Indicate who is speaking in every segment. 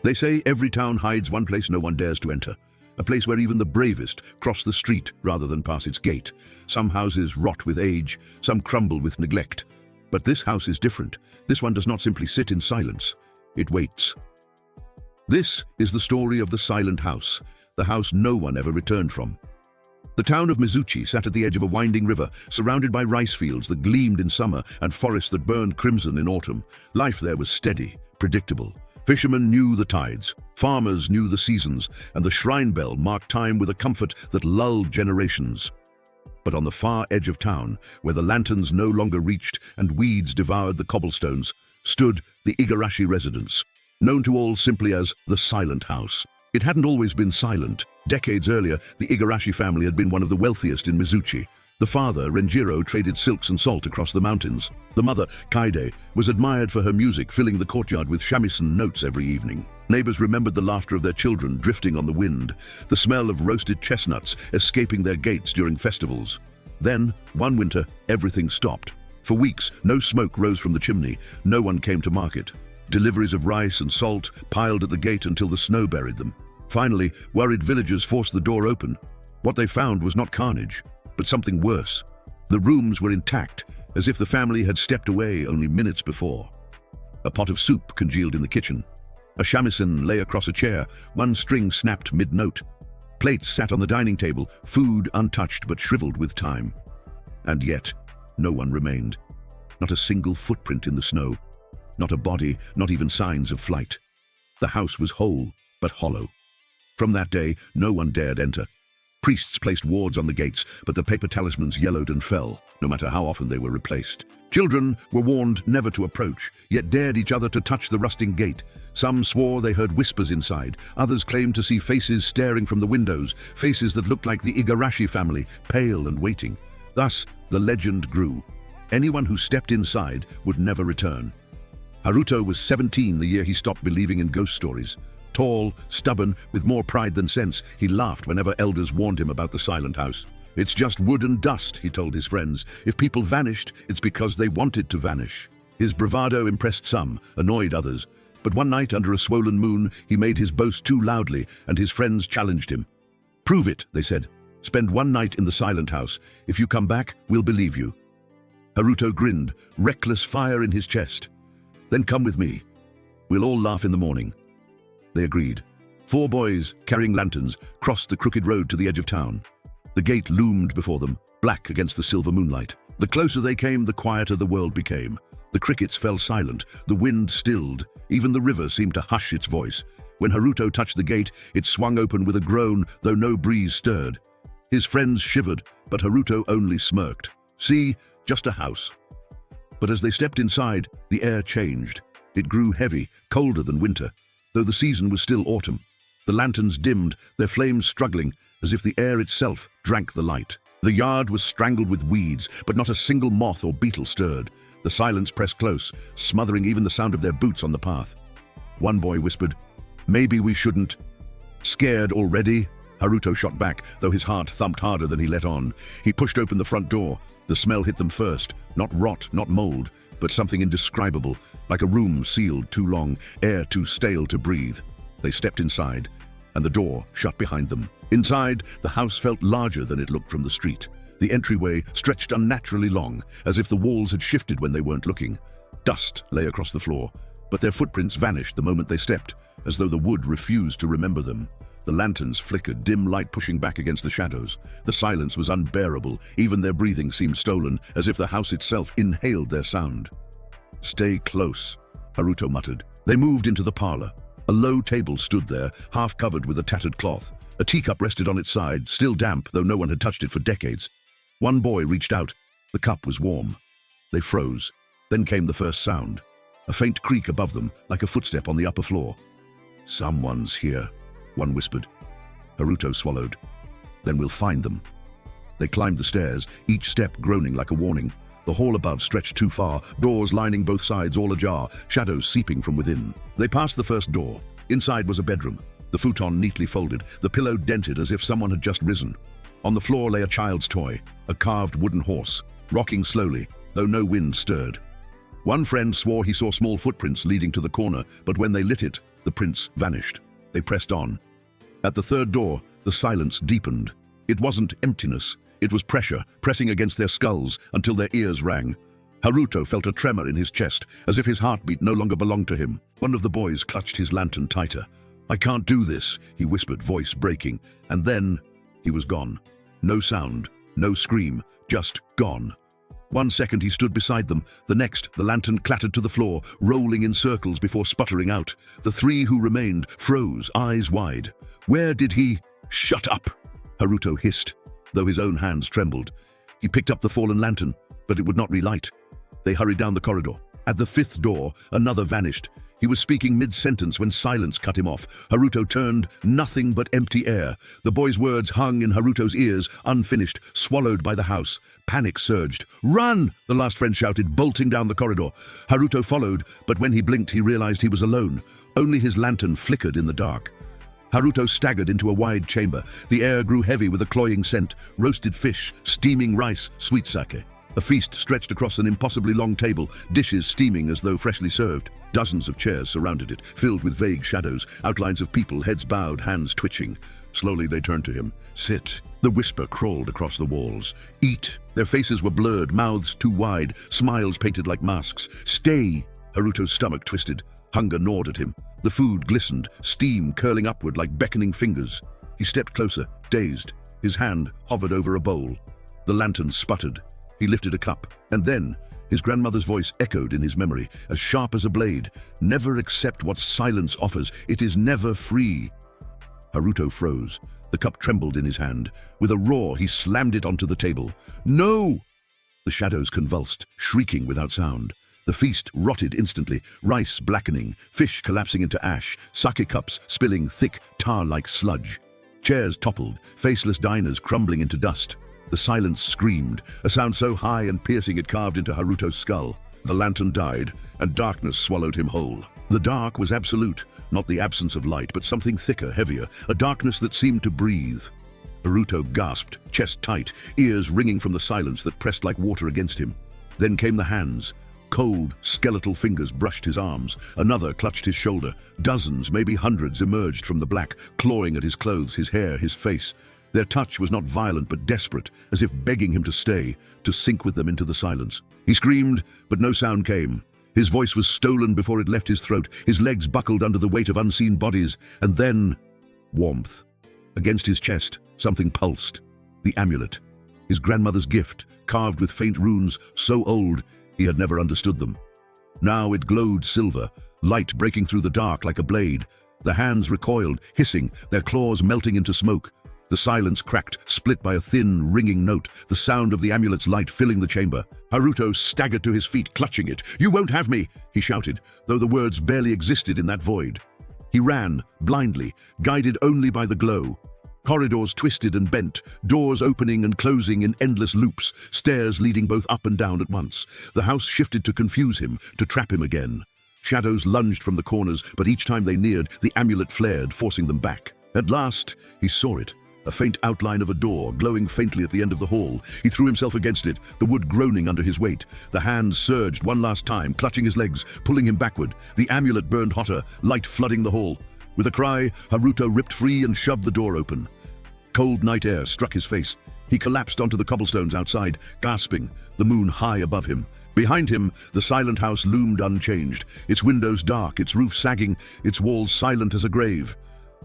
Speaker 1: They say every town hides one place no one dares to enter, a place where even the bravest cross the street rather than pass its gate. Some houses rot with age, some crumble with neglect. But this house is different. This one does not simply sit in silence, it waits. This is the story of the silent house, the house no one ever returned from. The town of Mizuchi sat at the edge of a winding river, surrounded by rice fields that gleamed in summer and forests that burned crimson in autumn. Life there was steady, predictable. Fishermen knew the tides, farmers knew the seasons, and the shrine bell marked time with a comfort that lulled generations. But on the far edge of town, where the lanterns no longer reached and weeds devoured the cobblestones, stood the Igarashi residence, known to all simply as the Silent House. It hadn't always been silent. Decades earlier, the Igarashi family had been one of the wealthiest in Mizuchi. The father, Renjiro, traded silks and salt across the mountains. The mother, Kaide, was admired for her music, filling the courtyard with shamisen notes every evening. Neighbors remembered the laughter of their children drifting on the wind, the smell of roasted chestnuts escaping their gates during festivals. Then, one winter, everything stopped. For weeks, no smoke rose from the chimney, no one came to market. Deliveries of rice and salt piled at the gate until the snow buried them. Finally, worried villagers forced the door open. What they found was not carnage, but something worse. The rooms were intact, as if the family had stepped away only minutes before. A pot of soup congealed in the kitchen. A shamisen lay across a chair, one string snapped mid-note. Plates sat on the dining table, food untouched but shriveled with time. And yet, no one remained. Not a single footprint in the snow. Not a body, not even signs of flight. The house was whole, but hollow. From that day, no one dared enter. Priests placed wards on the gates, but the paper talismans yellowed and fell, no matter how often they were replaced. Children were warned never to approach, yet dared each other to touch the rusting gate. Some swore they heard whispers inside, others claimed to see faces staring from the windows, faces that looked like the Igarashi family, pale and waiting. Thus, the legend grew. Anyone who stepped inside would never return. Haruto was 17 the year he stopped believing in ghost stories. Tall, stubborn, with more pride than sense, he laughed whenever elders warned him about the silent house. "It's just wood and dust," he told his friends. "If people vanished, it's because they wanted to vanish." His bravado impressed some, annoyed others. But one night, under a swollen moon, he made his boast too loudly, and his friends challenged him. "Prove it," they said. "Spend one night in the silent house. If you come back, we'll believe you." Haruto grinned, reckless fire in his chest. "Then come with me. We'll all laugh in the morning." They agreed. 4 boys, carrying lanterns, crossed the crooked road to the edge of town. The gate loomed before them, black against the silver moonlight. The closer they came, the quieter the world became. The crickets fell silent, the wind stilled, even the river seemed to hush its voice. When Haruto touched the gate, it swung open with a groan, though no breeze stirred. His friends shivered, but Haruto only smirked. See, just a house. But as they stepped inside, the air changed. It grew heavy, colder than winter, though the season was still autumn. The lanterns dimmed, their flames struggling, as if the air itself drank the light. The yard was strangled with weeds, but not a single moth or beetle stirred. The silence pressed close, smothering even the sound of their boots on the path. One boy whispered, "Maybe we shouldn't." "Scared already?" Haruto shot back, though his heart thumped harder than he let on. He pushed open the front door. The smell hit them first, not rot, not mold, but something indescribable, like a room sealed too long, air too stale to breathe. They stepped inside, and the door shut behind them. Inside, the house felt larger than it looked from the street. The entryway stretched unnaturally long, as if the walls had shifted when they weren't looking. Dust lay across the floor, but their footprints vanished the moment they stepped, as though the wood refused to remember them. The lanterns flickered, dim light pushing back against the shadows. The silence was unbearable, even their breathing seemed stolen, as if the house itself inhaled their sound. "Stay close," Haruto muttered. They moved into the parlor. A low table stood there, half covered with a tattered cloth. A teacup rested on its side, still damp, though no one had touched it for decades. One boy reached out. The cup was warm. They froze. Then came the first sound. A faint creak above them, like a footstep on the upper floor. "Someone's here," one whispered. Haruto swallowed. "Then we'll find them." They climbed the stairs, each step groaning like a warning. The hall above stretched too far, doors lining both sides all ajar, shadows seeping from within. They passed the first door. Inside was a bedroom, the futon neatly folded, the pillow dented as if someone had just risen. On the floor lay a child's toy, a carved wooden horse, rocking slowly, though no wind stirred. One friend swore he saw small footprints leading to the corner, but when they lit it, The prince vanished. They pressed on. At the third door, the silence deepened. It wasn't emptiness. It was pressure, pressing against their skulls until their ears rang. Haruto felt a tremor in his chest, as if his heartbeat no longer belonged to him. One of the boys clutched his lantern tighter. "I can't do this," he whispered, voice breaking. And then he was gone. No sound, no scream, just gone. 1 second he stood beside them. The next, the lantern clattered to the floor, rolling in circles before sputtering out. The three who remained froze, eyes wide. Where did he— "Shut up!" Haruto hissed, though his own hands trembled. He picked up the fallen lantern, but it would not relight. They hurried down the corridor. At the fifth door, another vanished. He was speaking mid-sentence when silence cut him off. Haruto turned, nothing but empty air. The boy's words hung in Haruto's ears, unfinished, swallowed by the house. Panic surged. "Run!" the last friend shouted, bolting down the corridor. Haruto followed, but when he blinked, he realized he was alone. Only his lantern flickered in the dark. Haruto staggered into a wide chamber. The air grew heavy with a cloying scent: roasted fish, steaming rice, sweet sake. A feast stretched across an impossibly long table, dishes steaming as though freshly served. Dozens of chairs surrounded it, filled with vague shadows, outlines of people, heads bowed, hands twitching. Slowly they turned to him. "Sit." The whisper crawled across the walls. "Eat." Their faces were blurred, mouths too wide, smiles painted like masks. "Stay." Haruto's stomach twisted. Hunger gnawed at him. The food glistened, steam curling upward like beckoning fingers. He stepped closer, dazed. His hand hovered over a bowl. The lantern sputtered. He lifted a cup, and then his grandmother's voice echoed in his memory, as sharp as a blade. "Never accept what silence offers. It is never free." Haruto froze. The cup trembled in his hand. With a roar, he slammed it onto the table. "No!" The shadows convulsed, shrieking without sound. The feast rotted instantly, rice blackening, fish collapsing into ash, sake cups spilling thick, tar-like sludge. Chairs toppled, faceless diners crumbling into dust. The silence screamed, a sound so high and piercing it carved into Haruto's skull. The lantern died, and darkness swallowed him whole. The dark was absolute, not the absence of light, but something thicker, heavier, a darkness that seemed to breathe. Haruto gasped, chest tight, ears ringing from the silence that pressed like water against him. Then came the hands. Cold, skeletal fingers brushed his arms. Another clutched his shoulder. Dozens, maybe hundreds, emerged from the black, clawing at his clothes, his hair, his face. Their touch was not violent but desperate, as if begging him to stay, to sink with them into the silence. He screamed, but no sound came. His voice was stolen before it left his throat. His legs buckled under the weight of unseen bodies. And then, warmth. Against his chest, something pulsed. The amulet. His grandmother's gift, carved with faint runes, so old he had never understood them. Now it glowed silver, light breaking through the dark like a blade. The hands recoiled, hissing, their claws melting into smoke. The silence cracked, split by a thin, ringing note, the sound of the amulet's light filling the chamber. Haruto staggered to his feet, clutching it. "You won't have me!" he shouted, though the words barely existed in that void. He ran, blindly, guided only by the glow. Corridors twisted and bent, doors opening and closing in endless loops, stairs leading both up and down at once. The house shifted to confuse him, to trap him again. Shadows lunged from the corners, but each time they neared, the amulet flared, forcing them back. At last, he saw it. A faint outline of a door, glowing faintly at the end of the hall. He threw himself against it, the wood groaning under his weight. The hands surged one last time, clutching his legs, pulling him backward. The amulet burned hotter, light flooding the hall. With a cry, Haruto ripped free and shoved the door open. Cold night air struck his face. He collapsed onto the cobblestones outside, gasping, the moon high above him. Behind him, the silent house loomed unchanged, its windows dark, its roof sagging, its walls silent as a grave.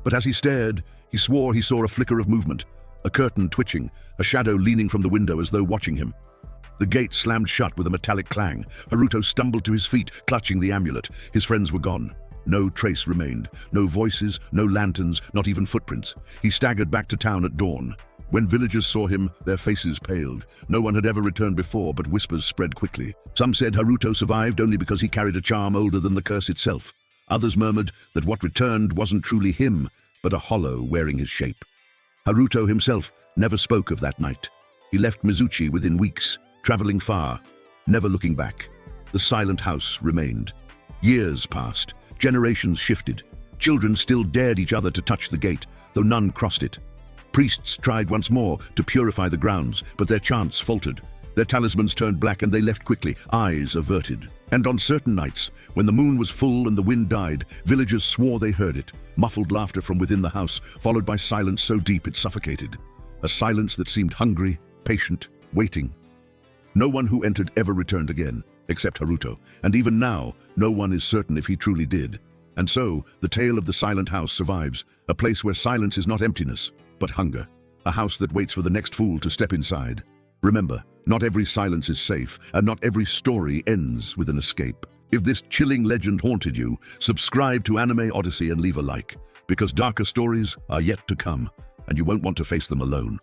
Speaker 1: But as he stared, he swore he saw a flicker of movement, a curtain twitching, a shadow leaning from the window as though watching him. The gate slammed shut with a metallic clang. Haruto stumbled to his feet, clutching the amulet. His friends were gone. No trace remained. No voices, no lanterns, not even footprints. He staggered back to town at dawn. When villagers saw him, their faces paled. No one had ever returned before, but whispers spread quickly. Some said Haruto survived only because he carried a charm older than the curse itself. Others murmured that what returned wasn't truly him, but a hollow wearing his shape. Haruto himself never spoke of that night. He left Mizuchi within weeks, traveling far, never looking back. The silent house remained. Years passed, generations shifted. Children still dared each other to touch the gate, though none crossed it. Priests tried once more to purify the grounds, but their chants faltered. Their talismans turned black and they left quickly, eyes averted. And on certain nights, when the moon was full and the wind died, villagers swore they heard it, muffled laughter from within the house, followed by silence so deep it suffocated. A silence that seemed hungry, patient, waiting. No one who entered ever returned again, except Haruto, and even now, no one is certain if he truly did. And so, the tale of the silent house survives, a place where silence is not emptiness, but hunger. A house that waits for the next fool to step inside. Remember, not every silence is safe, and not every story ends with an escape. If this chilling legend haunted you, subscribe to Anime Odyssey and leave a like, because darker stories are yet to come, and you won't want to face them alone.